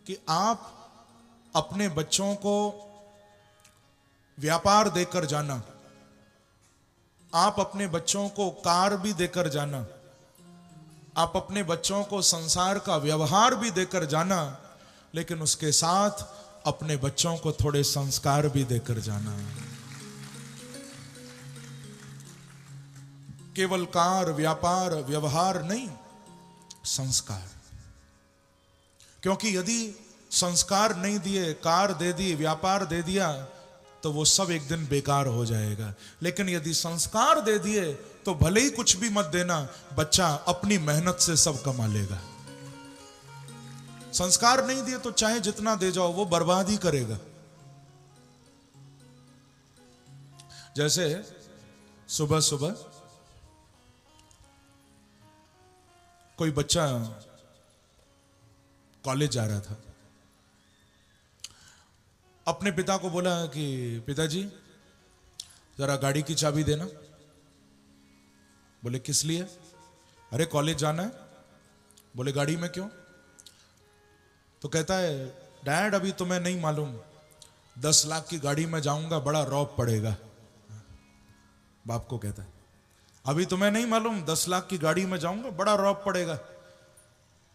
कि आप अपने बच्चों को व्यापार देकर जाना, आप अपने बच्चों को कार भी देकर जाना, आप अपने बच्चों को संसार का व्यवहार भी देकर जाना, लेकिन उसके साथ अपने बच्चों को थोड़े संस्कार भी देकर जाना। केवल कार, व्यापार, व्यवहार नहीं, संस्कार। क्योंकि यदि संस्कार नहीं दिए, कार दे दी, व्यापार दे दिया, तो वो सब एक दिन बेकार हो जाएगा। लेकिन यदि संस्कार दे दिए तो भले ही कुछ भी मत देना, बच्चा अपनी मेहनत से सब कमा लेगा। संस्कार नहीं दिए तो चाहे जितना दे जाओ वो बर्बाद ही करेगा। जैसे सुबह सुबह कोई बच्चा कॉलेज जा रहा था, अपने पिता को बोला कि पिताजी जरा गाड़ी की चाबी देना। बोले किस लिए? अरे कॉलेज जाना है। बोले गाड़ी में क्यों? तो कहता है डैड अभी तुम्हें नहीं मालूम, 10 लाख की गाड़ी में जाऊंगा बड़ा रौब पड़ेगा। बाप को कहता है अभी तुम्हें नहीं मालूम, 10 लाख की गाड़ी में जाऊंगा बड़ा रौब पड़ेगा।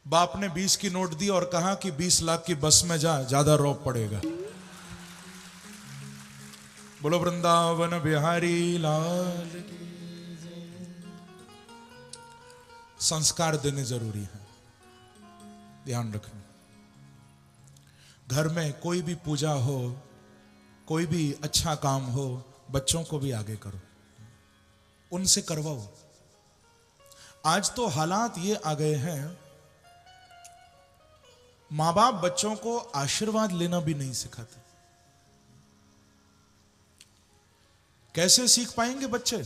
बाप ने 20 की नोट दी और कहा कि 20 लाख की बस में जा, ज्यादा रौब पड़ेगा। बोलो वृंदावन बिहारी लाल की। संस्कार देने जरूरी है, ध्यान रखना। घर में कोई भी पूजा हो, कोई भी अच्छा काम हो, बच्चों को भी आगे करो, उनसे करवाओ। आज तो हालात ये आ गए हैं, मां बाप बच्चों को आशीर्वाद लेना भी नहीं सिखाते। कैसे सीख पाएंगे बच्चे?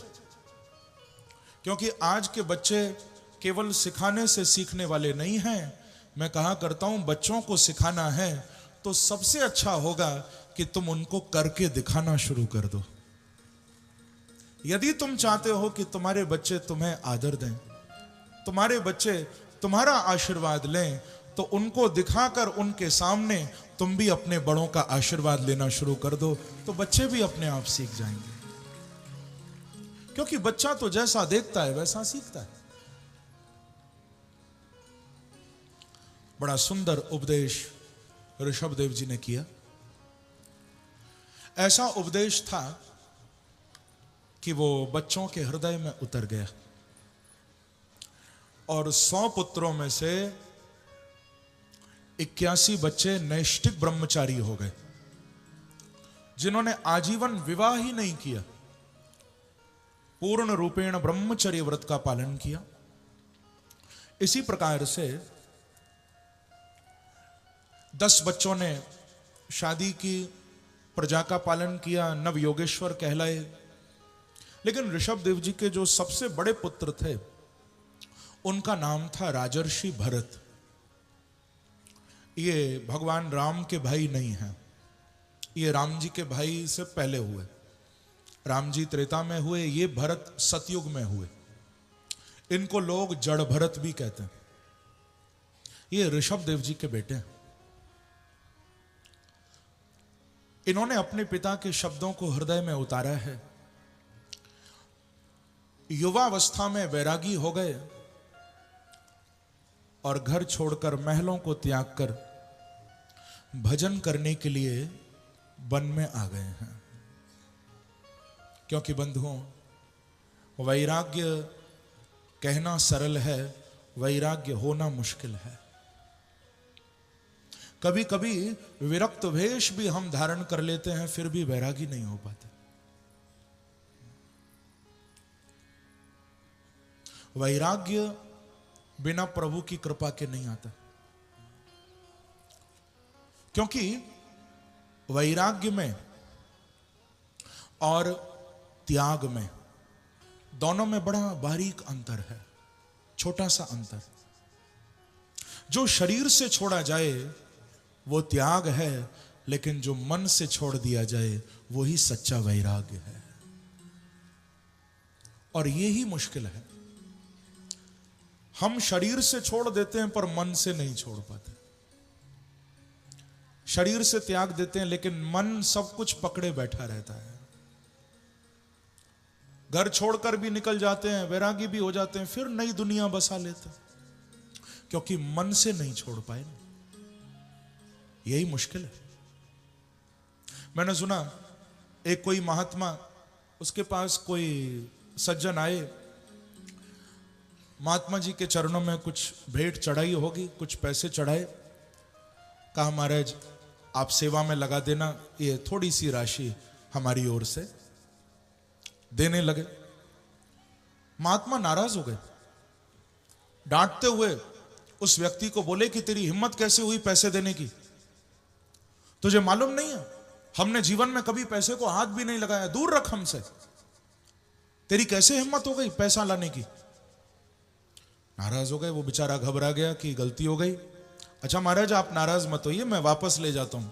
क्योंकि आज के बच्चे केवल सिखाने से सीखने वाले नहीं हैं। मैं कहा करता हूं बच्चों को सिखाना है तो सबसे अच्छा होगा कि तुम उनको करके दिखाना शुरू कर दो। यदि तुम चाहते हो कि तुम्हारे बच्चे तुम्हें आदर दें, तुम्हारे बच्चे तुम्हारा आशीर्वाद लें, तो उनको दिखाकर उनके सामने तुम भी अपने बड़ों का आशीर्वाद लेना शुरू कर दो, तो बच्चे भी अपने आप सीख जाएंगे। क्योंकि बच्चा तो जैसा देखता है वैसा सीखता है। बड़ा सुंदर उपदेश ऋषभदेव जी ने किया। ऐसा उपदेश था कि वो बच्चों के हृदय में उतर गया और 100 पुत्रों में से 81 बच्चे नैष्ठिक ब्रह्मचारी हो गए, जिन्होंने आजीवन विवाह ही नहीं किया, पूर्ण रूपेण ब्रह्मचर्य व्रत का पालन किया। इसी प्रकार से 10 बच्चों ने शादी की, प्रजा का पालन किया, नव योगेश्वर कहलाए। लेकिन ऋषभदेव जी के जो सबसे बड़े पुत्र थे उनका नाम था राजर्षि भरत। ये भगवान राम के भाई नहीं हैं, ये राम जी के भाई से पहले हुए। राम जी त्रेता में हुए, ये भरत सतयुग में हुए। इनको लोग जड़ भरत भी कहते हैं। ये ऋषभदेव जी के बेटे हैं। इन्होंने अपने पिता के शब्दों को हृदय में उतारा है। युवावस्था में वैरागी हो गए और घर छोड़कर, महलों को त्याग कर भजन करने के लिए वन में आ गए हैं। क्योंकि बंधुओं, वैराग्य कहना सरल है, वैराग्य होना मुश्किल है। कभी कभी विरक्त वेश भी हम धारण कर लेते हैं, फिर भी वैरागी नहीं हो पाते। वैराग्य बिना प्रभु की कृपा के नहीं आता। क्योंकि वैराग्य में और त्याग में, दोनों में बड़ा बारीक अंतर है, छोटा सा अंतर। जो शरीर से छोड़ा जाए वो त्याग है, लेकिन जो मन से छोड़ दिया जाए वो ही सच्चा वैराग्य है। और ये ही मुश्किल है। हम शरीर से छोड़ देते हैं पर मन से नहीं छोड़ पाते। शरीर से त्याग देते हैं, लेकिन मन सब कुछ पकड़े बैठा रहता है। घर छोड़कर भी निकल जाते हैं, वैरागी भी हो जाते हैं, फिर नई दुनिया बसा लेते हैं, क्योंकि मन से नहीं छोड़ पाए ना। यही मुश्किल है। मैंने सुना एक कोई महात्मा, उसके पास कोई सज्जन आए, महात्मा जी के चरणों में कुछ भेंट चढ़ाई होगी, कुछ पैसे चढ़ाए। कहा महाराज आप सेवा में लगा देना, ये थोड़ी सी राशि हमारी ओर से। देने लगे। महात्मा नाराज हो गए, डांटते हुए उस व्यक्ति को बोले कि तेरी हिम्मत कैसे हुई पैसे देने की? तुझे मालूम नहीं है हमने जीवन में कभी पैसे को हाथ भी नहीं लगाया, दूर रख हमसे। तेरी कैसे हिम्मत हो गई पैसा लाने की? नाराज हो गए। वो बेचारा घबरा गया कि गलती हो गई। अच्छा महाराज आप नाराज मत होइए, मैं वापस ले जाता हूं।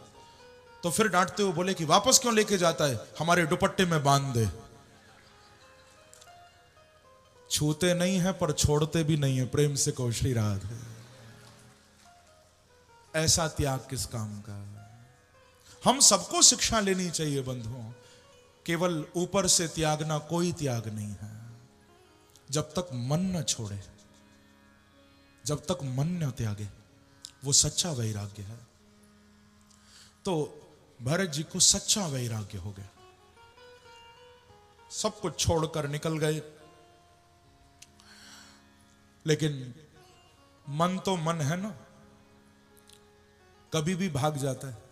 तो फिर डांटते हुए बोले कि वापस क्यों लेके जाता है, हमारे दुपट्टे में बांध दे। छूते नहीं है पर छोड़ते भी नहीं है, प्रेम से कहो श्री राधे। ऐसा त्याग किस काम का? हम सबको शिक्षा लेनी चाहिए बंधुओं, केवल ऊपर से त्यागना कोई त्याग नहीं है। जब तक मन न छोड़े, जब तक मन न त्यागे, वो सच्चा वैराग्य है। तो भरत जी को सच्चा वैराग्य हो गया, सब कुछ छोड़कर निकल गए। लेकिन मन तो मन है ना, कभी भी भाग जाता है।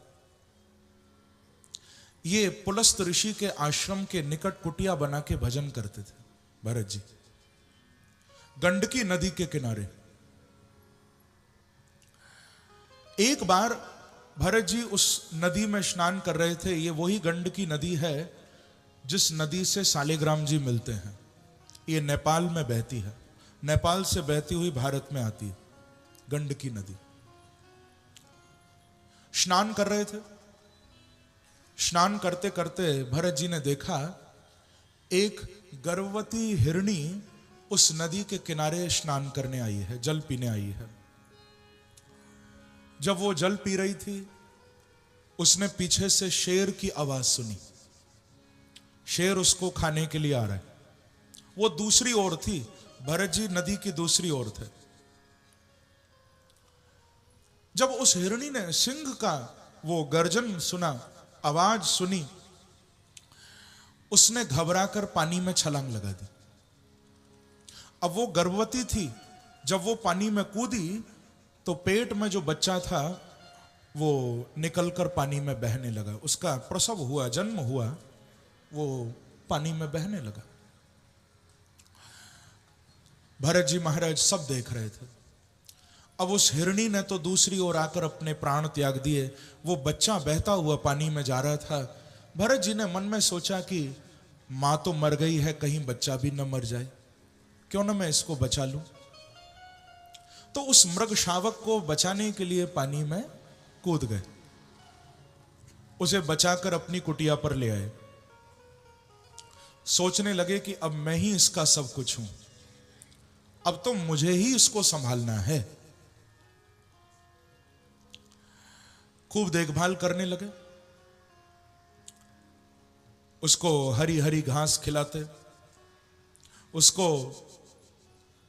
ये पुलस्त ऋषि के आश्रम के निकट कुटिया बना के भजन करते थे भरत जी, गंडकी नदी के किनारे। एक बार भरत जी उस नदी में स्नान कर रहे थे। ये वही गंडकी नदी है जिस नदी से सालिग्राम जी मिलते हैं। ये नेपाल में बहती है, नेपाल से बहती हुई भारत में आती है गंडकी नदी। स्नान कर रहे थे। स्नान करते करते भरत जी ने देखा एक गर्भवती हिरणी उस नदी के किनारे स्नान करने आई है, जल पीने आई है। जब वो जल पी रही थी, उसने पीछे से शेर की आवाज सुनी। शेर उसको खाने के लिए आ रहा है। वो दूसरी ओर थी, भरत जी नदी की दूसरी ओर थे। जब उस हिरणी ने सिंह का वो गर्जन सुना, आवाज सुनी, उसने घबराकर पानी में छलांग लगा दी। अब वो गर्भवती थी, जब वो पानी में कूदी तो पेट में जो बच्चा था वो निकलकर पानी में बहने लगा। उसका प्रसव हुआ, जन्म हुआ, वो पानी में बहने लगा। भरत जी महाराज सब देख रहे थे। अब उस हिरणी ने तो दूसरी ओर आकर अपने प्राण त्याग दिए। वो बच्चा बहता हुआ पानी में जा रहा था। भरत जी ने मन में सोचा कि मां तो मर गई है, कहीं बच्चा भी न मर जाए, क्यों ना मैं इसको बचा लूं। तो उस मृग शावक को बचाने के लिए पानी में कूद गए, उसे बचाकर अपनी कुटिया पर ले आए। सोचने लगे कि अब मैं ही इसका सब कुछ हूं, अब तो मुझे ही इसको संभालना है। खूब देखभाल करने लगे, उसको हरी हरी घास खिलाते, उसको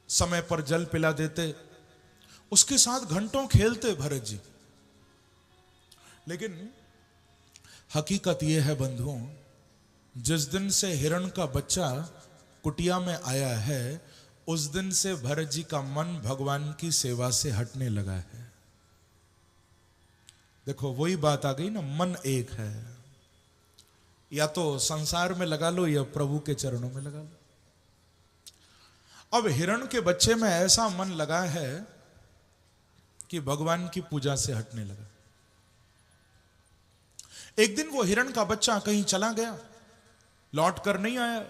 समय पर जल पिला देते, उसके साथ घंटों खेलते भरत जी। लेकिन हकीकत यह है बंधुओं, जिस दिन से हिरण का बच्चा कुटिया में आया है, उस दिन से भरत जी का मन भगवान की सेवा से हटने लगा है। देखो वही बात आ गई ना, मन एक है, या तो संसार में लगा लो या प्रभु के चरणों में लगा लो। अब हिरण के बच्चे में ऐसा मन लगा है कि भगवान की पूजा से हटने लगा। एक दिन वो हिरण का बच्चा कहीं चला गया, लौट कर नहीं आया।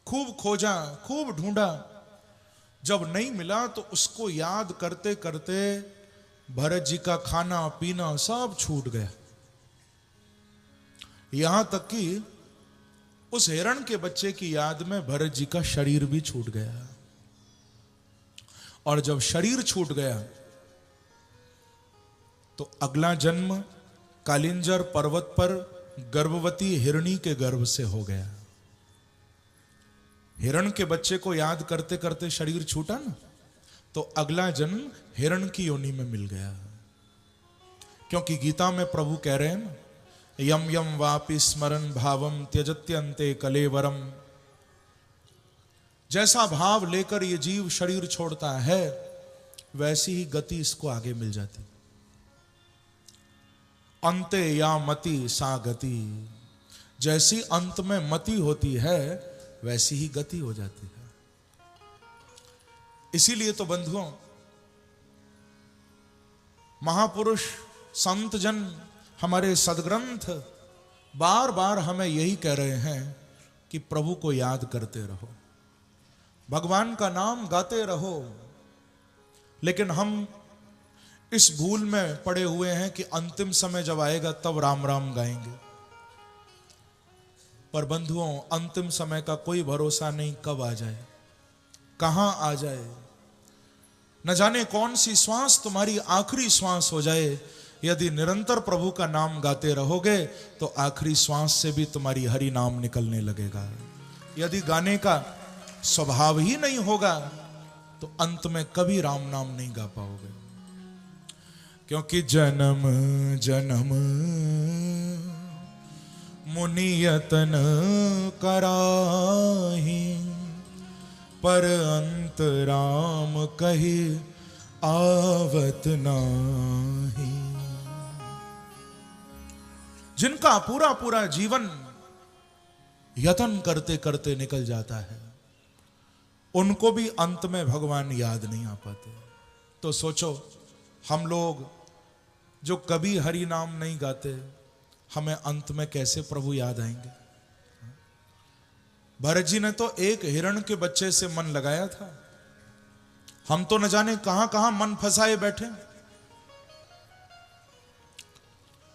खूब खोजा, खूब ढूंढा, जब नहीं मिला तो उसको याद करते करते भरत जी का खाना पीना सब छूट गया। यहां तक कि उस हिरण के बच्चे की याद में भरत जी का शरीर भी छूट गया। और जब शरीर छूट गया तो अगला जन्म कालिंजर पर्वत पर गर्भवती हिरणी के गर्भ से हो गया। हिरण के बच्चे को याद करते करते शरीर छूटा ना, तो अगला जन्म हिरण की योनि में मिल गया। क्योंकि गीता में प्रभु कह रहे हैं ना, यम यम वापि स्मरण भावम त्यजत्यन्ते कलेवरम। जैसा भाव लेकर ये जीव शरीर छोड़ता है, वैसी ही गति इसको आगे मिल जाती। अंते या मति सा गति, जैसी अंत में मति होती है वैसी ही गति हो जाती है। इसीलिए तो बंधुओं, महापुरुष संत जन, हमारे सदग्रंथ बार बार हमें यही कह रहे हैं कि प्रभु को याद करते रहो, भगवान का नाम गाते रहो। लेकिन हम इस भूल में पड़े हुए हैं कि अंतिम समय जब आएगा तब राम राम गाएंगे। पर बंधुओं, अंतिम समय का कोई भरोसा नहीं, कब आ जाए, कहां आ जाए। न जाने कौन सी श्वास तुम्हारी आखिरी श्वास हो जाए। यदि निरंतर प्रभु का नाम गाते रहोगे तो आखिरी श्वास से भी तुम्हारी हरि नाम निकलने लगेगा। यदि गाने का स्वभाव ही नहीं होगा तो अंत में कभी राम नाम नहीं गा पाओगे। क्योंकि जन्म जन्म मुनि यतन कराहि, पर अंत राम कही आवत नाही। जिनका पूरा पूरा जीवन यतन करते करते निकल जाता है, उनको भी अंत में भगवान याद नहीं आ पाते। तो सोचो, हम लोग जो कभी हरि नाम नहीं गाते, हमें अंत में कैसे प्रभु याद आएंगे। भरत जी ने तो एक हिरण के बच्चे से मन लगाया था, हम तो न जाने कहां कहां मन फंसाए बैठे।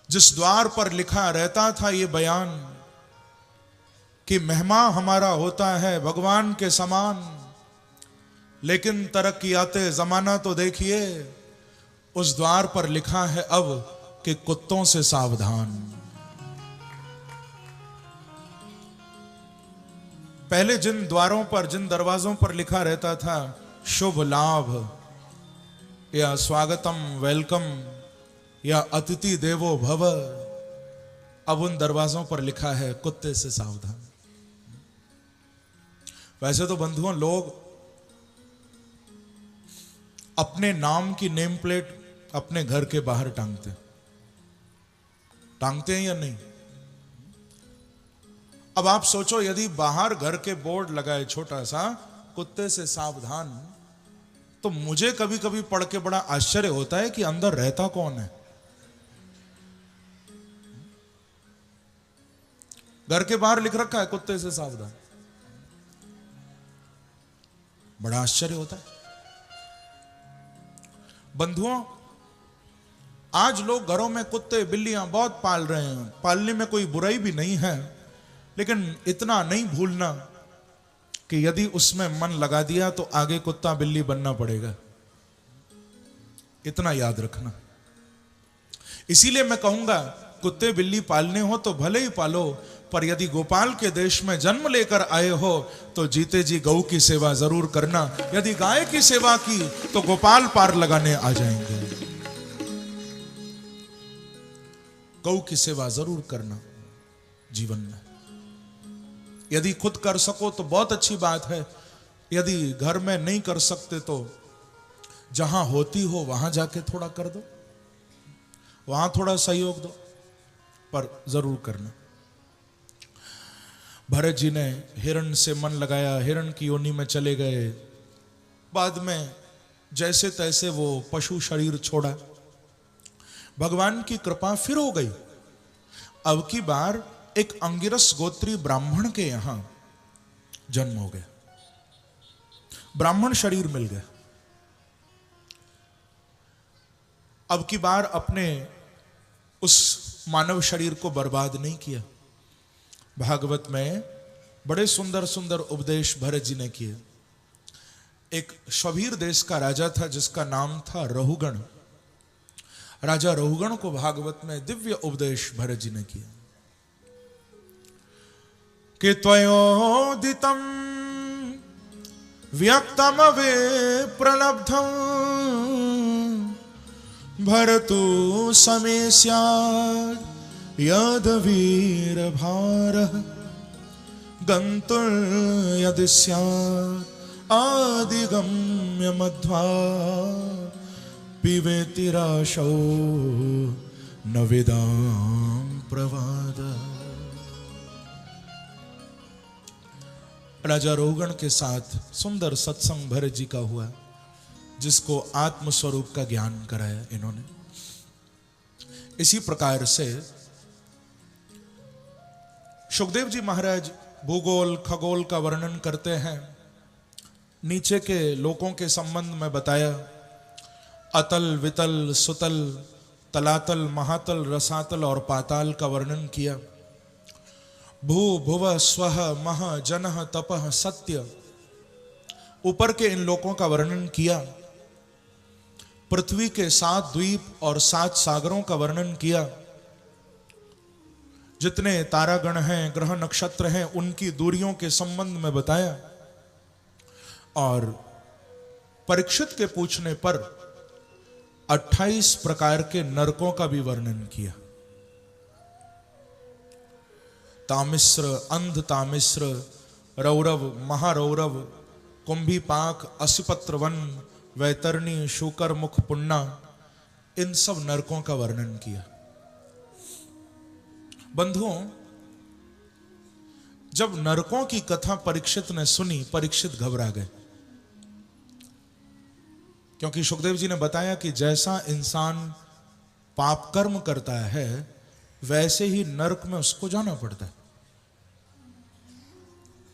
जिस द्वार पर लिखा रहता था ये बयान कि महिमा हमारा होता है भगवान के समान, लेकिन तरक्कियाते जमाना तो देखिए, उस द्वार पर लिखा है अब कि कुत्तों से सावधान। पहले जिन द्वारों पर, जिन दरवाजों पर लिखा रहता था शुभ लाभ या स्वागतम, वेलकम या अतिथि देवो भव, अब उन दरवाजों पर लिखा है कुत्ते से सावधान। वैसे तो बंधुओं, लोग अपने नाम की नेम प्लेट अपने घर के बाहर टांगते हैं या नहीं। अब आप सोचो, यदि बाहर घर के बोर्ड लगाए छोटा सा कुत्ते से सावधान, तो मुझे कभी कभी पढ़ के बड़ा आश्चर्य होता है कि अंदर रहता कौन है। घर के बाहर लिख रखा है कुत्ते से सावधान, बड़ा आश्चर्य होता है। बंधुओं, आज लोग घरों में कुत्ते बिल्लियां बहुत पाल रहे हैं, पालने में कोई बुराई भी नहीं है, लेकिन इतना नहीं भूलना कि यदि उसमें मन लगा दिया तो आगे कुत्ता बिल्ली बनना पड़ेगा, इतना याद रखना। इसीलिए मैं कहूंगा, कुत्ते बिल्ली पालने हो तो भले ही पालो, पर यदि गोपाल के देश में जन्म लेकर आए हो तो जीते जी गौ की सेवा जरूर करना। यदि गाय की सेवा की तो गोपाल पार लगाने आ जाएंगे। गौ की सेवा जरूर करना जीवन में। यदि खुद कर सको तो बहुत अच्छी बात है, यदि घर में नहीं कर सकते तो जहां होती हो वहां जाके थोड़ा कर दो, वहां थोड़ा सहयोग दो, पर जरूर करना। भरत जी ने हिरण से मन लगाया, हिरण की योनि में चले गए, बाद में जैसे तैसे वो पशु शरीर छोड़ा। भगवान की कृपा फिर हो गई। अब की बार एक अंगिरस गोत्री ब्राह्मण के यहां जन्म हो गया, ब्राह्मण शरीर मिल गया। अब की बार अपने उस मानव शरीर को बर्बाद नहीं किया। भागवत में बड़े सुंदर सुंदर उपदेश भरत जी ने किए। एक शबीर देश का राजा था जिसका नाम था रहुगण। राजा रहुगण को भागवत में दिव्य उपदेश भरत जी ने किया कि त्वयोदितम व्यक्तम वे प्रलब्धम भरतु समे स्यात् यद वीर भारः गन्तुं यदि स्यात् आदिगम्य मध्वा पिबेति राशौ न वेदां प्रवाद। राजा रोहगण के साथ सुंदर सत्संग भरत जी का हुआ, जिसको आत्म स्वरूप का ज्ञान कराया इन्होंने। इसी प्रकार से सुखदेव जी महाराज भूगोल खगोल का वर्णन करते हैं। नीचे के लोकों के संबंध में बताया, अतल वितल सुतल तलातल महातल रसातल और पाताल का वर्णन किया। भू भुव स्वः मह जनः तपः सत्य, ऊपर के इन लोकों का वर्णन किया। पृथ्वी के 7 द्वीप और 7 सागरों का वर्णन किया। जितने तारागण हैं ग्रह नक्षत्र हैं उनकी दूरियों के संबंध में बताया। और परीक्षित के पूछने पर 28 प्रकार के नरकों का भी वर्णन किया। तामिश्र अंध तामिश्र रौरव महारौरव कुंभीपाक असिपत्र वन वैतरणी शूकर मुख पुन्ना, इन सब नरकों का वर्णन किया। बंधुओं, जब नरकों की कथा परीक्षित ने सुनी, परीक्षित घबरा गए, क्योंकि सुखदेव जी ने बताया कि जैसा इंसान पाप कर्म करता है वैसे ही नरक में उसको जाना पड़ता है।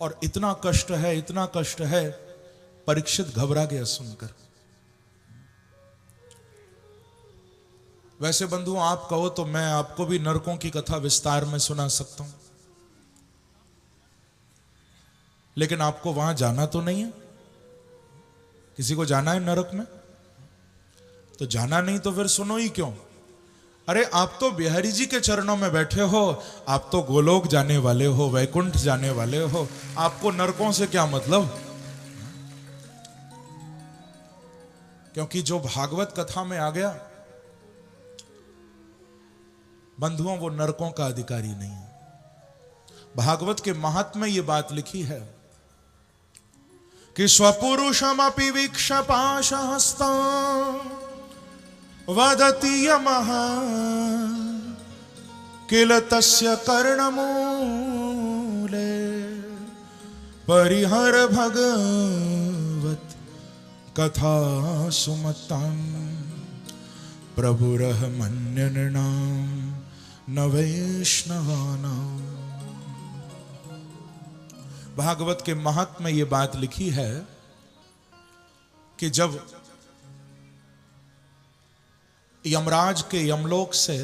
और इतना कष्ट है, इतना कष्ट है, परीक्षित घबरा गया सुनकर। वैसे बंधु आप कहो तो मैं आपको भी नरकों की कथा विस्तार में सुना सकता हूं, लेकिन आपको वहां जाना तो नहीं है। किसी को जाना है नरक में? तो जाना नहीं तो फिर सुनो ही क्यों? अरे आप तो बिहारी जी के चरणों में बैठे हो, आप तो गोलोक जाने वाले हो, वैकुंठ जाने वाले हो, आपको नरकों से क्या मतलब? क्योंकि जो भागवत कथा में आ गया बंधुओं, वो नरकों का अधिकारी नहीं है। भागवत के महात्म्य में ये बात लिखी है कि स्वपुरुषमपि वीक्ष पाशहस्तं वदति यमः किल तस्य कर्णमूले परिहर भगवत कथा सुमतां प्रभुरहमन्यनृणां न वैष्णवानां। भागवत के महात्म्य में यह बात लिखी है कि जब यमराज के यमलोक से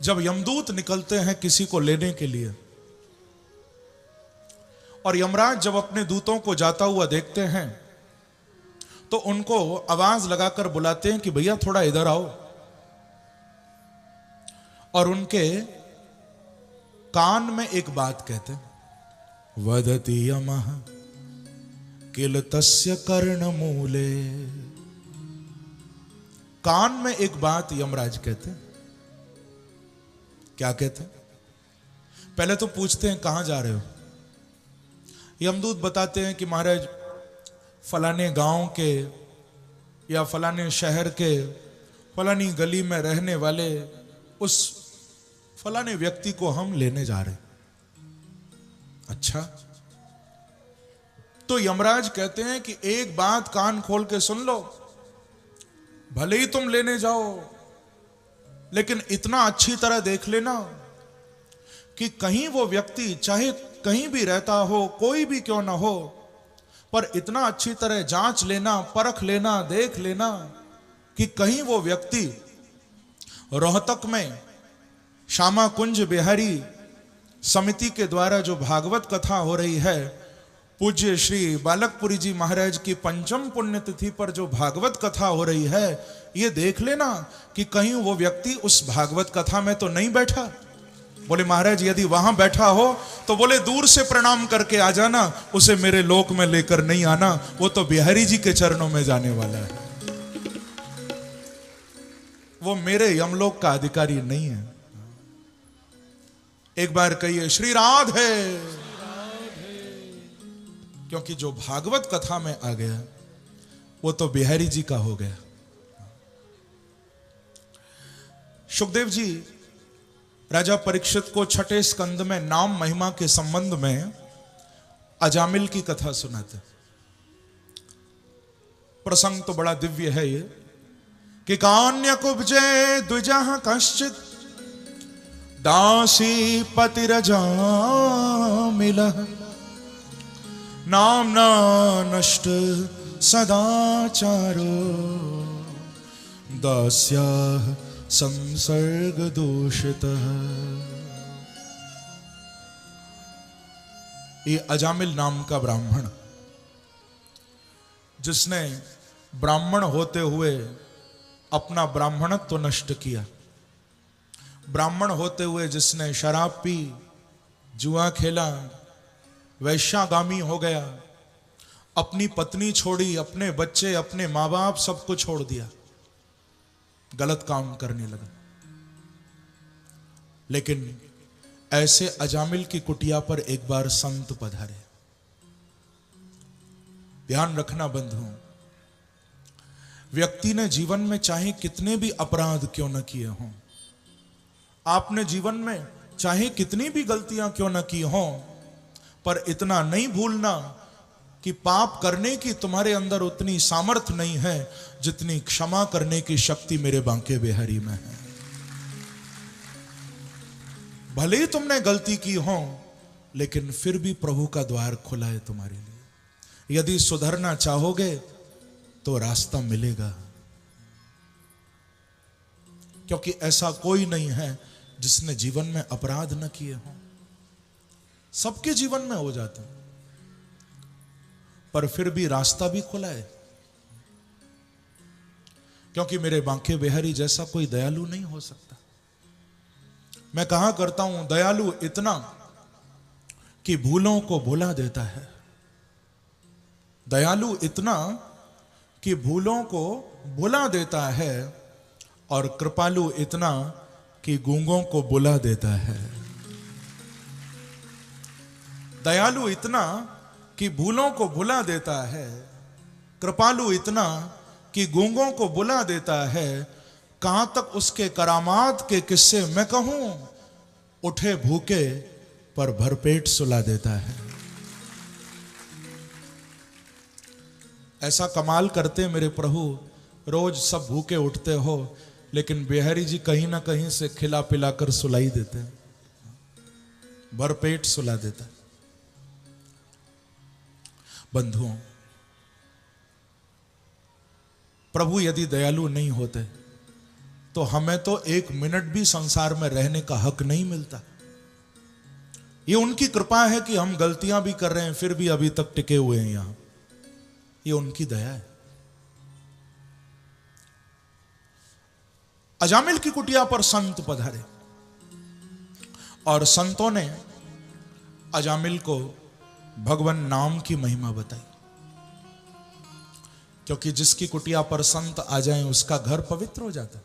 जब यमदूत निकलते हैं किसी को लेने के लिए, और यमराज जब अपने दूतों को जाता हुआ देखते हैं तो उनको आवाज लगाकर बुलाते हैं कि भैया थोड़ा इधर आओ, और उनके कान में एक बात कहते हैं, वदति यमः किल तस्य कर्णमूले। कान में एक बात यमराज कहते हैं। क्या कहते हैं? पहले तो पूछते हैं कहां जा रहे हो? यमदूत बताते हैं कि महाराज फलाने गांव के या फलाने शहर के फलानी गली में रहने वाले उस फलाने व्यक्ति को हम लेने जा रहे। अच्छा, तो यमराज कहते हैं कि एक बात कान खोल के सुन लो, भले ही तुम लेने जाओ लेकिन इतना अच्छी तरह देख लेना कि कहीं वो व्यक्ति चाहे कहीं भी रहता हो, कोई भी क्यों ना हो, पर इतना अच्छी तरह जांच लेना, परख लेना, देख लेना कि कहीं वो व्यक्ति रोहतक में श्यामा कुंज बिहारी समिति के द्वारा जो भागवत कथा हो रही है, पूज्य श्री बालकपुरी जी महाराज की पंचम पुण्यतिथि पर जो भागवत कथा हो रही है, ये देख लेना कि कहीं वो व्यक्ति उस भागवत कथा में तो नहीं बैठा। बोले महाराज यदि वहां बैठा हो तो बोले दूर से प्रणाम करके आ जाना, उसे मेरे लोक में लेकर नहीं आना, वो तो बिहारी जी के चरणों में जाने वाला है, वो मेरे यमलोक का अधिकारी नहीं है। एक बार कहिए श्री राधे। क्योंकि जो भागवत कथा में आ गया वो तो बिहारी जी का हो गया। सुखदेव जी राजा परीक्षित को छठे स्कंद में नाम महिमा के संबंध में अजामिल की कथा सुनाते। प्रसंग तो बड़ा दिव्य है ये कि कान्य कुब्जे द्विजः कश्चित दासी पतिरजामिलः नाम्ना नष्ट सदाचारो दास्याः संसर्ग दोषितः। ये अजामिल नाम का ब्राह्मण, जिसने ब्राह्मण होते हुए अपना ब्राह्मणत्व तो नष्ट किया, ब्राह्मण होते हुए जिसने शराब पी, जुआ खेला, वैश्यागामी हो गया, अपनी पत्नी छोड़ी, अपने बच्चे, अपने माँ बाप सबको छोड़ दिया, गलत काम करने लगा। लेकिन ऐसे अजामिल की कुटिया पर एक बार संत पधारे। ध्यान रखना बंधुओं, व्यक्ति ने जीवन में चाहे कितने भी अपराध क्यों न किए हों, आपने जीवन में चाहे कितनी भी गलतियां क्यों न की हों, पर इतना नहीं भूलना कि पाप करने की तुम्हारे अंदर उतनी सामर्थ्य नहीं है जितनी क्षमा करने की शक्ति मेरे बांके बिहारी में है। भले ही तुमने गलती की हो, लेकिन फिर भी प्रभु का द्वार खुला है तुम्हारे लिए। यदि सुधरना चाहोगे तो रास्ता मिलेगा, क्योंकि ऐसा कोई नहीं है जिसने जीवन में अपराध न किए हों। सबके जीवन में हो जाते हैं, पर फिर भी रास्ता भी खुला है, क्योंकि मेरे बांके बिहारी जैसा कोई दयालु नहीं हो सकता। मैं कहा करता हूं, दयालु इतना कि भूलों को भुला देता है, दयालु इतना कि भूलों को भुला देता है, और कृपालु इतना कि गूंगों को बुला देता है। दयालु इतना कि भूलों को भुला देता है, कृपालु इतना कि गूंगों को बुला देता है। कहां तक उसके करामात के किस्से मैं कहूं, उठे भूखे पर भरपेट सुला देता है। ऐसा कमाल करते मेरे प्रभु, रोज सब भूखे उठते हो, लेकिन बिहारी जी कहीं ना कहीं से खिला पिलाकर सुलाई देते हैं, भरपेट सुला देता है। बंधुओं, प्रभु यदि दयालु नहीं होते तो हमें तो एक मिनट भी संसार में रहने का हक नहीं मिलता। ये उनकी कृपा है कि हम गलतियां भी कर रहे हैं फिर भी अभी तक टिके हुए हैं यहां, ये उनकी दया है। अजामिल की कुटिया पर संत पधारे, और संतों ने अजामिल को भगवान नाम की महिमा बताई, क्योंकि जिसकी कुटिया पर संत आ जाएं उसका घर पवित्र हो जाता है।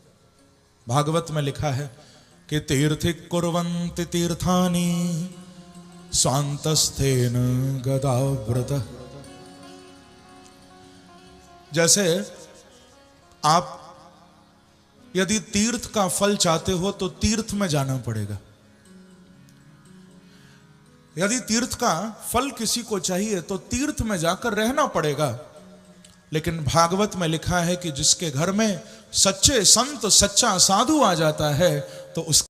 भागवत में लिखा है कि तीर्थिक कुर्वन्ति तीर्थानि स्वांतस्थेन गदाव्रत। जैसे आप यदि तीर्थ का फल चाहते हो तो तीर्थ में जाना पड़ेगा। यदि तीर्थ का फल किसी को चाहिए तो तीर्थ में जाकर रहना पड़ेगा। लेकिन भागवत में लिखा है कि जिसके घर में सच्चे संत, सच्चा साधु आ जाता है तो उस